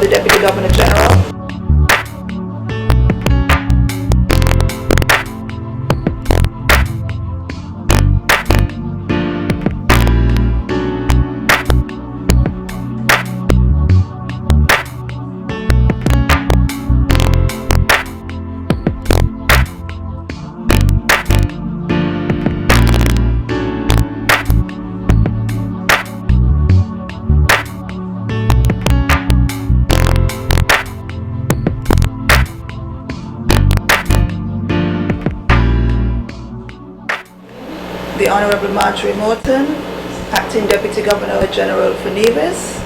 the Deputy Governor General. The Honourable Marjorie Morton, Acting Deputy Governor General for Nevis,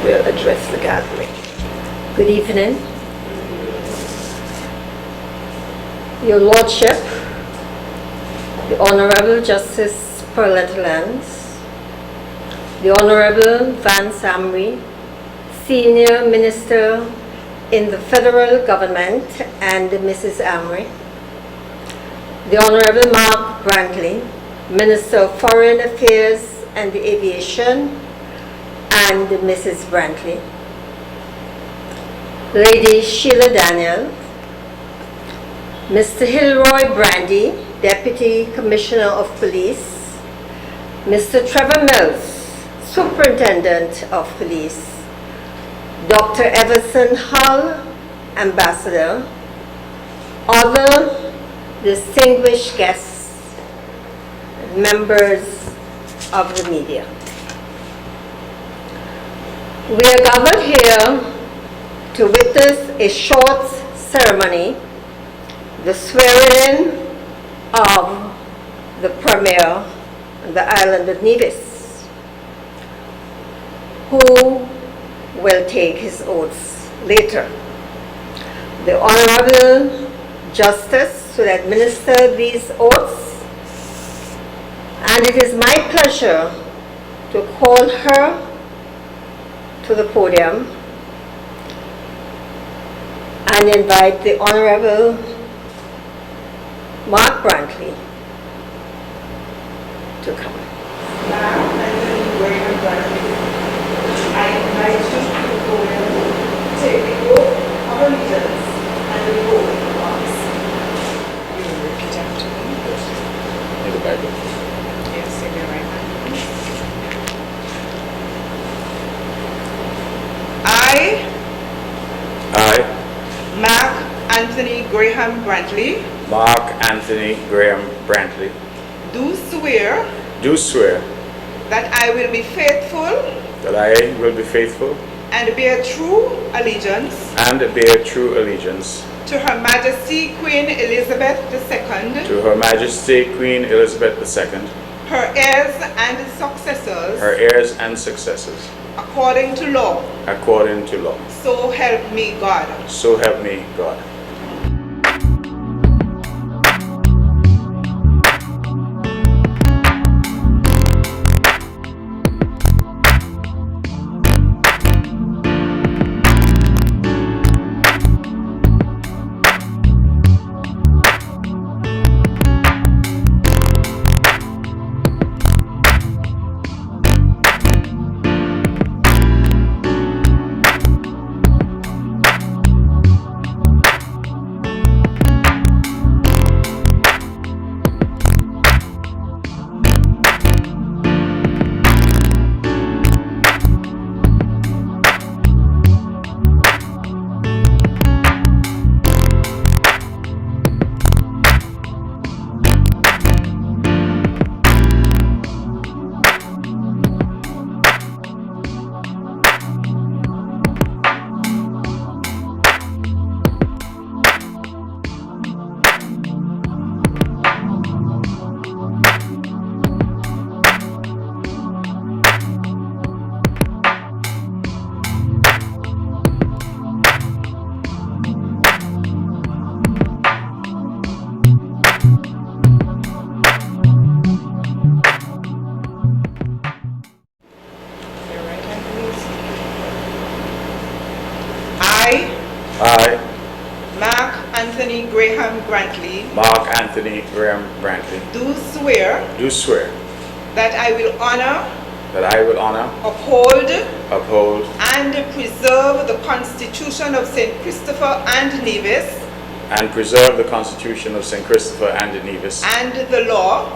will address the gathering. Good evening. Your Lordship, the Honourable Justice Paulette Lance, the Honourable Vance Amry, Senior Minister in the Federal Government, and Mrs. Amry, the Honourable Mark Brantley, Minister of Foreign Affairs and Aviation, and Mrs. Brantley, Lady Sheila Daniel, Mr. Hilroy Brandy, Deputy Commissioner of Police, Mr. Trevor Mills, Superintendent of Police, Dr. Everson Hull, Ambassador, other distinguished guests, members of the media. We are gathered here to witness a short ceremony, the swearing-in of the Premier of the island of Nevis, who will take his oaths later. The Honourable Justice will administer these oaths, and it is my pleasure to call her to the podium and invite the Honourable Mark Brantley to come. I invite you to the podium to take the oath of allegiance and the oath of office. You will repeat after me. Yes. In the Bible. Yes, in your right hand. I, Mark Anthony Graham Brantley, Mark Anthony Graham Brantley, do swear do swear that I will be faithful that I will be faithful and bear true allegiance and bear true allegiance to Her Majesty Queen Elizabeth II, to Her Majesty Queen Elizabeth II, her heirs and successors, her heirs and successors, according to law. according to law. So help me God. So help me God. I, Mark Anthony Graham Brantley, Mark Anthony Graham Brantley, do swear do swear that I will honor, that I will honor, uphold, uphold, and preserve Constitution of St. Christopher and Nevis and preserve the Constitution of St. Christopher and Nevis and the law,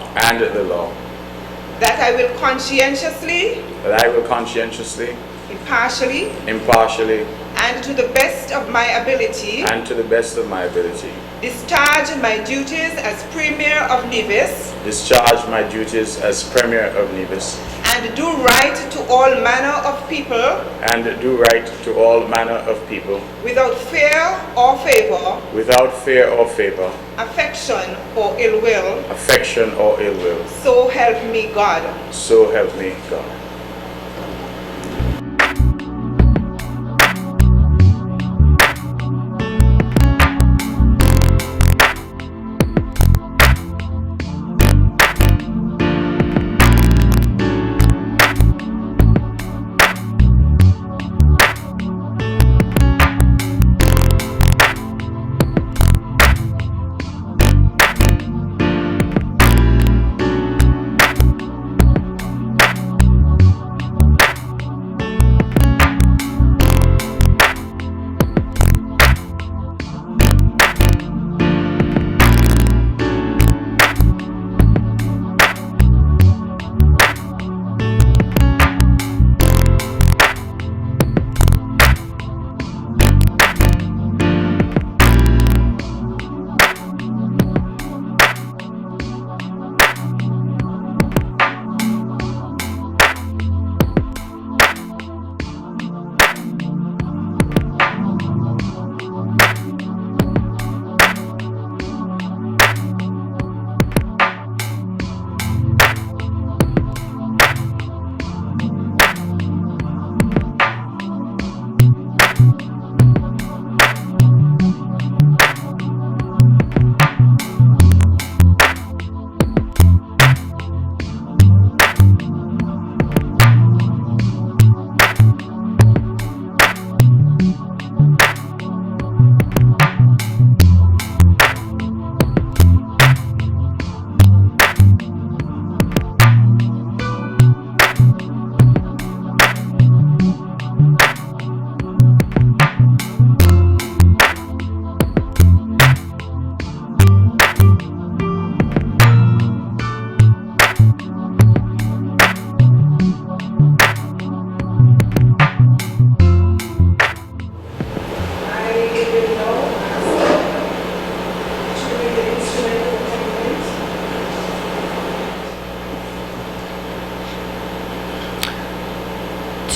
that I will conscientiously, impartially, and to the best of my ability, discharge my duties as Premier of Nevis, and do right to all manner of people, without fear or favor, affection or ill will, so help me God. So help me God.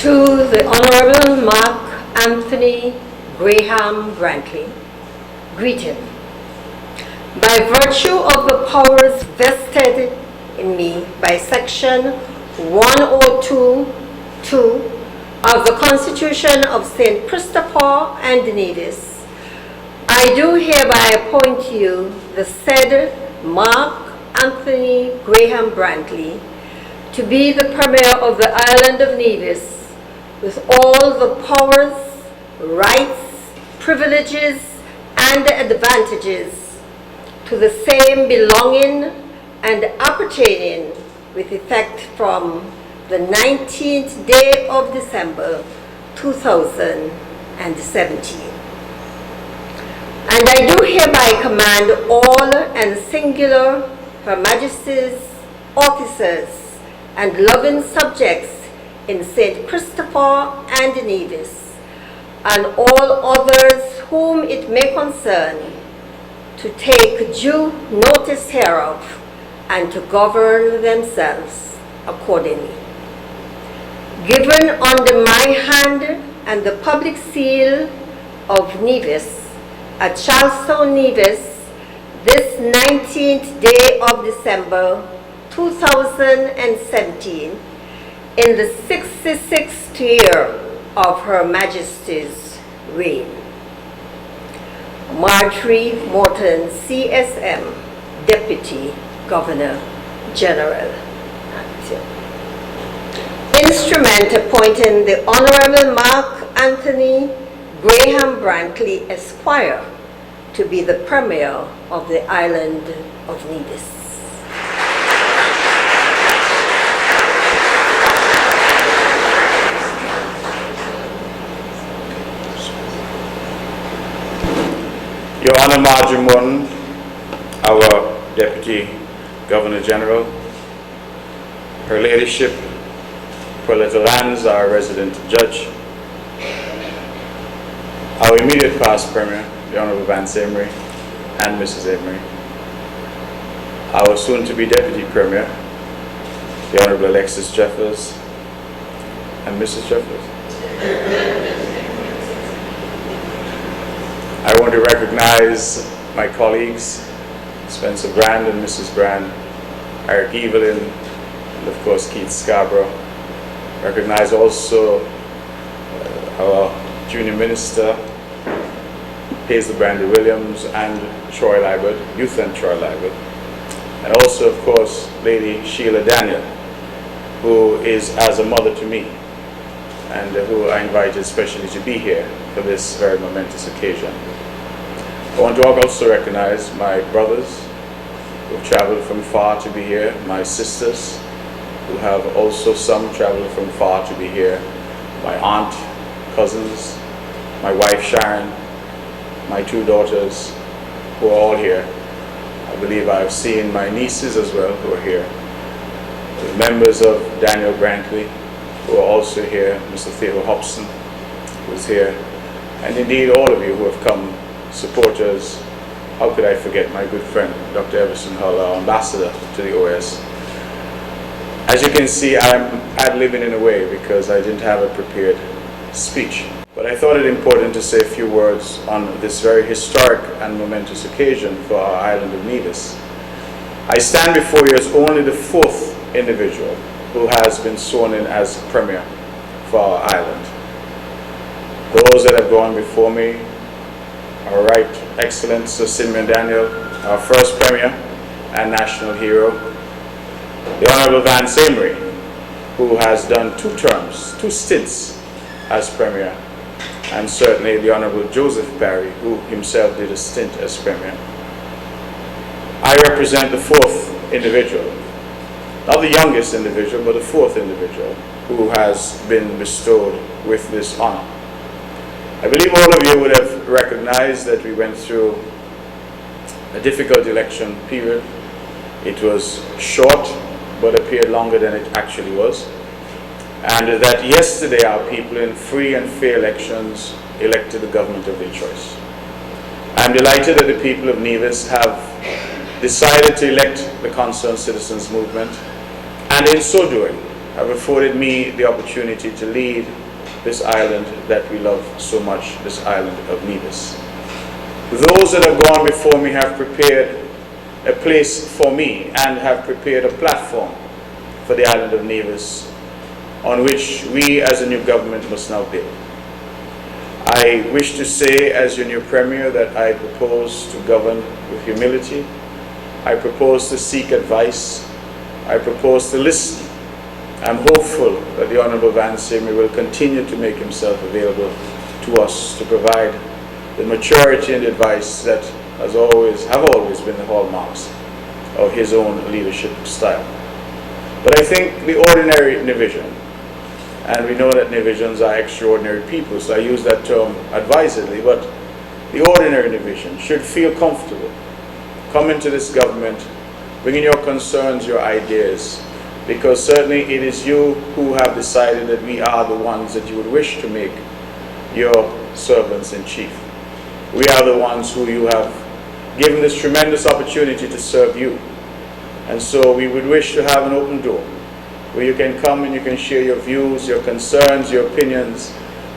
To the Honorable Mark Anthony Graham Brantley, greeting. By virtue of the powers vested in me by Section 102(2) of the Constitution of St. Christopher and Nevis, I do hereby appoint you the said Mark Anthony Graham Brantley to be the Premier of the island of Nevis, with all the powers, rights, privileges, and advantages to the same belonging and appertaining with effect from the 19th day of December 2017. And I do hereby command all and singular Her Majesty's officers and loving subjects in St. Christopher and Nevis, and all others whom it may concern, to take due notice hereof, and to govern themselves accordingly. Given under my hand and the public seal of Nevis, at Charlestown, Nevis, this 19th day of December 2017, in the 66th year of Her Majesty's reign. Marjorie Morton, CSM, Deputy Governor General. Instrument appointing the Honorable Mark Anthony Graham Brantley, Esquire, to be the Premier of the island of Nevis. Your Honor Marjorie Morton, our Deputy Governor General, Her Ladyship, Pauletta Lands, our resident judge, our immediate past Premier, the Honorable Vance Emery and Mrs. Emery, our soon-to-be Deputy Premier, the Honorable Alexis Jeffers and Mrs. Jeffers. I want to recognize my colleagues, Spencer Brand and Mrs. Brand, Eric Evelyn, and of course Keith Scarborough. Recognize also our Junior Minister, Hazel Brandy Williams, and Troy Liebert, Youth and Troy Liebert. And also, of course, Lady Sheila Daniel, who is as a mother to me, and who I invited especially to be here for this very momentous occasion. I want to also recognize my brothers who have traveled from far to be here, my sisters who have also some traveled from far to be here, my aunt, cousins, my wife Sharon, my two daughters who are all here. I believe I've seen my nieces as well who are here. The members of Daniel Brantley who are also here, Mr. Theo Hobson who is here, and indeed all of you who have come, supporters. How could I forget my good friend Dr. Everson Hull, our ambassador to the OS. As you can see, I'm ad-libbing in a way because I didn't have a prepared speech. But I thought it important to say a few words on this very historic and momentous occasion for our island of Nevis. I stand before you as only the fourth individual who has been sworn in as Premier for our island. Those that have gone before me, our Right Excellent Sir Simeon Daniel, our first Premier and national hero, the Honorable Vance Emery, who has done 2 terms, 2 stints as Premier, and certainly the Honorable Joseph Parry, who himself did a stint as Premier. I represent the 4th individual, not the youngest individual, but the 4th individual who has been bestowed with this honor. I believe all of you would have recognized that we went through a difficult election period. It was short, but appeared longer than it actually was. And that yesterday our people in free and fair elections elected the government of their choice. I'm delighted that the people of Nevis have decided to elect the Concerned Citizens Movement, and in so doing have afforded me the opportunity to lead this island that we love so much, this island of Nevis. Those that have gone before me have prepared a place for me and have prepared a platform for the island of Nevis on which we as a new government must now build. I wish to say as your new Premier that I propose to govern with humility. I propose to seek advice. I propose to listen. I'm hopeful that the Honorable Vance Emery will continue to make himself available to us to provide the maturity and advice that have always been the hallmarks of his own leadership style. But I think the ordinary Nevisian, and we know that Nevisians are extraordinary people, so I use that term advisedly, but the ordinary Nevisian should feel comfortable. Come into this government, bring in your concerns, your ideas, because certainly it is you who have decided that we are the ones that you would wish to make your servants in chief. We are the ones who you have given this tremendous opportunity to serve you. And so we would wish to have an open door where you can come and you can share your views, your concerns, your opinions,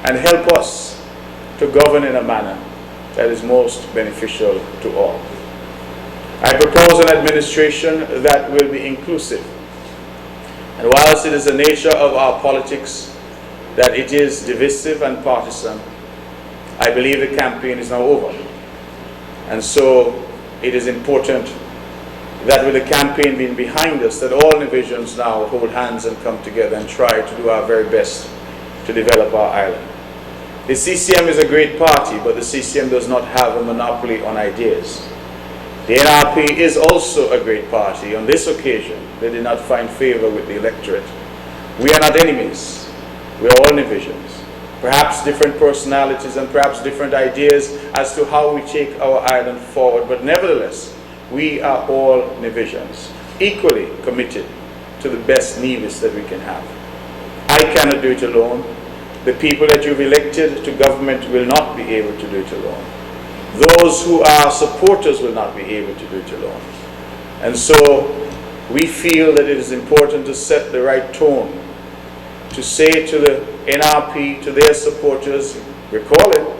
and help us to govern in a manner that is most beneficial to all. I propose an administration that will be inclusive. And whilst it is the nature of our politics that it is divisive and partisan, I believe the campaign is now over. And so it is important that with the campaign being behind us, that all Nevisians now hold hands and come together and try to do our very best to develop our island. The CCM is a great party, but the CCM does not have a monopoly on ideas. The NRP is also a great party. On this occasion, they did not find favor with the electorate. We are not enemies. We are all Nevisians. perhaps different personalities and perhaps different ideas as to how we take our island forward, but nevertheless, we are all Nevisians, equally committed to the best Nevis that we can have. I cannot do it alone. The people that you've elected to government will not be able to do it alone. Those who are supporters will not be able to do it alone. And so we feel that it is important to set the right tone, to say to the NRP, to their supporters, recalling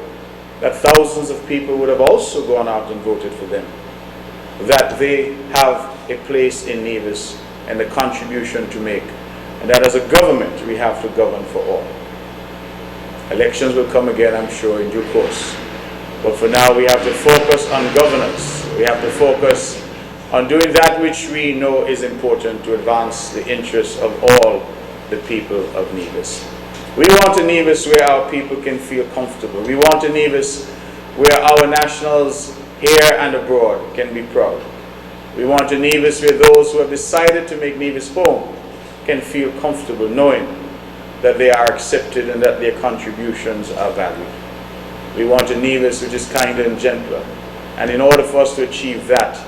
that thousands of people would have also gone out and voted for them, that they have a place in Nevis and a contribution to make, and that as a government we have to govern for all. Elections will come again, I'm sure, in due course. But for now, we have to focus on governance. We have to focus on doing that which we know is important to advance the interests of all the people of Nevis. We want a Nevis where our people can feel comfortable. We want a Nevis where our nationals here and abroad can be proud. We want a Nevis where those who have decided to make Nevis home can feel comfortable knowing that they are accepted and that their contributions are valued. We want a Nevis which is kinder and gentler. And in order for us to achieve that,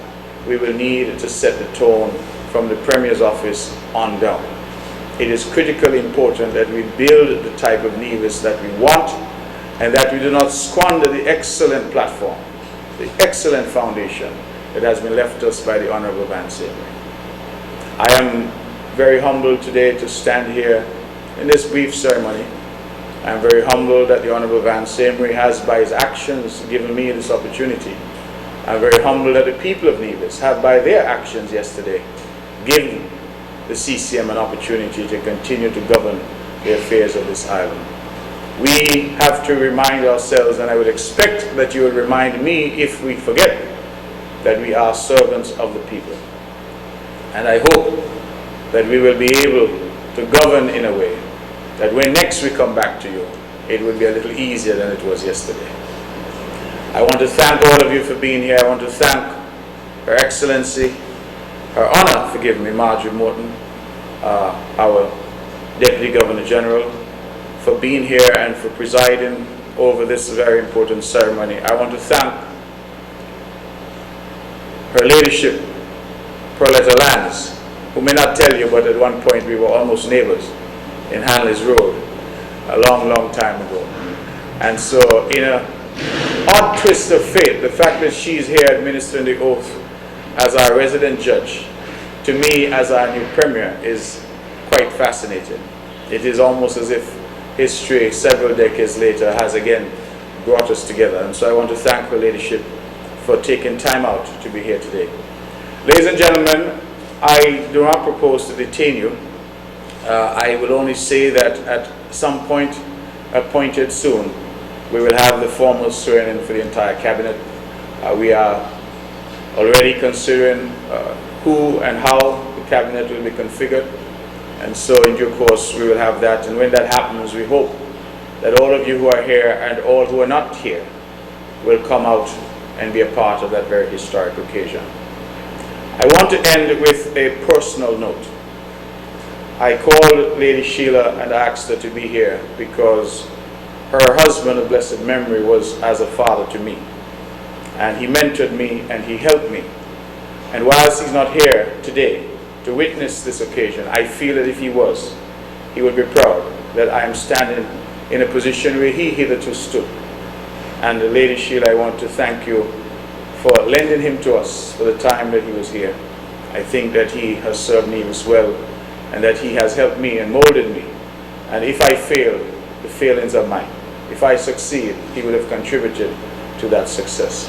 we will need to set the tone from the Premier's office on down. It is critically important that we build the type of Nevis that we want and that we do not squander the excellent platform, the excellent foundation that has been left us by the Honorable Vance Emery. I am very humbled today to stand here in this brief ceremony. I am very humbled that the Honorable Vance Emery has, by his actions, given me this opportunity. I am very humbled that the people of Nevis have, by their actions yesterday, given the CCM an opportunity to continue to govern the affairs of this island. We have to remind ourselves, and I would expect that you will remind me if we forget, that we are servants of the people. And I hope that we will be able to govern in a way that when next we come back to you, it will be a little easier than it was yesterday. I want to thank all of you for being here. I want to thank Her Excellency, Her Honor, forgive me, Marjorie Morton, our Deputy Governor General, for being here and for presiding over this very important ceremony. I want to thank Her Ladyship, Pauletta Lands, who may not tell you, but at one point we were almost neighbors in Hanley's Road a long, long time ago. And so in an odd twist of fate, the fact that she's here administering the oath as our resident judge, to me as our new Premier, is quite fascinating. It is almost as if history several decades later has again brought us together. And so I want to thank Her Ladyship for taking time out to be here today. Ladies and gentlemen, I do not propose to detain you. I will only say that at some point appointed soon, we will have the formal swearing in for the entire cabinet. We are already considering who and how the cabinet will be configured, and so in due course we will have that. And when that happens, we hope that all of you who are here and all who are not here will come out and be a part of that very historic occasion. I want to end with a personal note. I called Lady Sheila and asked her to be here because her husband of blessed memory was as a father to me, and he mentored me and he helped me. And whilst he's not here today to witness this occasion, I feel that if he was, he would be proud that I am standing in a position where he hitherto stood. And Lady Sheila, I want to thank you for lending him to us for the time that he was here. I think that he has served Nevis well, and that he has helped me and molded me. And if I fail, the failings are mine. If I succeed, he would have contributed to that success.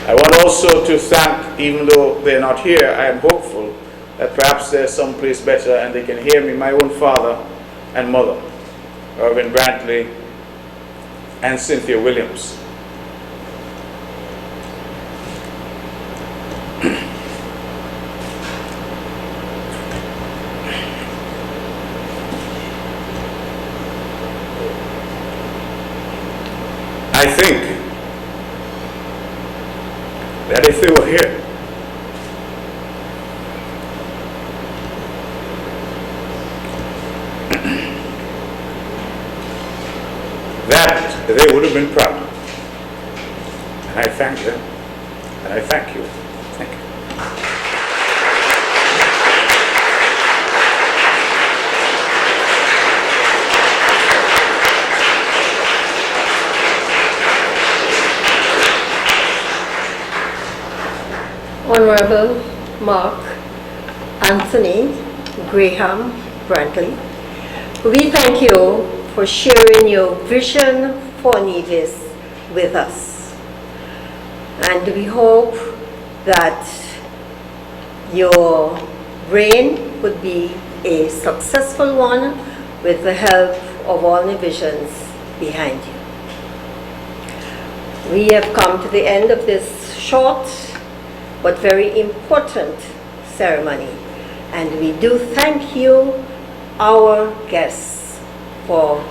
I want also to thank, even though they're not here, I am hopeful that perhaps there's someplace better and they can hear me, my own father and mother, Reverend Brantley and Cynthia Williams. I think that if they were here, they would have been proud. And I thank them. And I thank you. Thank you. Honorable Mark Anthony Graham Brantley, we thank you for sharing your vision for Nevis with us. And we hope that your reign would be a successful one with the help of all Nevisians behind you. We have come to the end of this short but very important ceremony, and we do thank you, our guests, for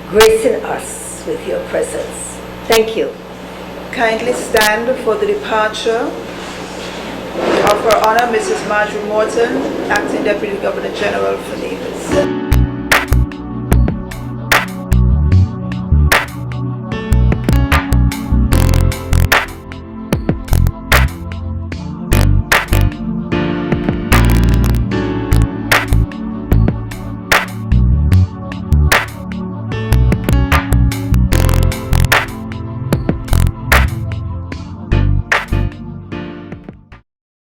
gracing us with your presence. Thank you. Kindly stand for the departure of Her Honor Mrs. Marjorie Morton, Acting Deputy Governor General for Nevis.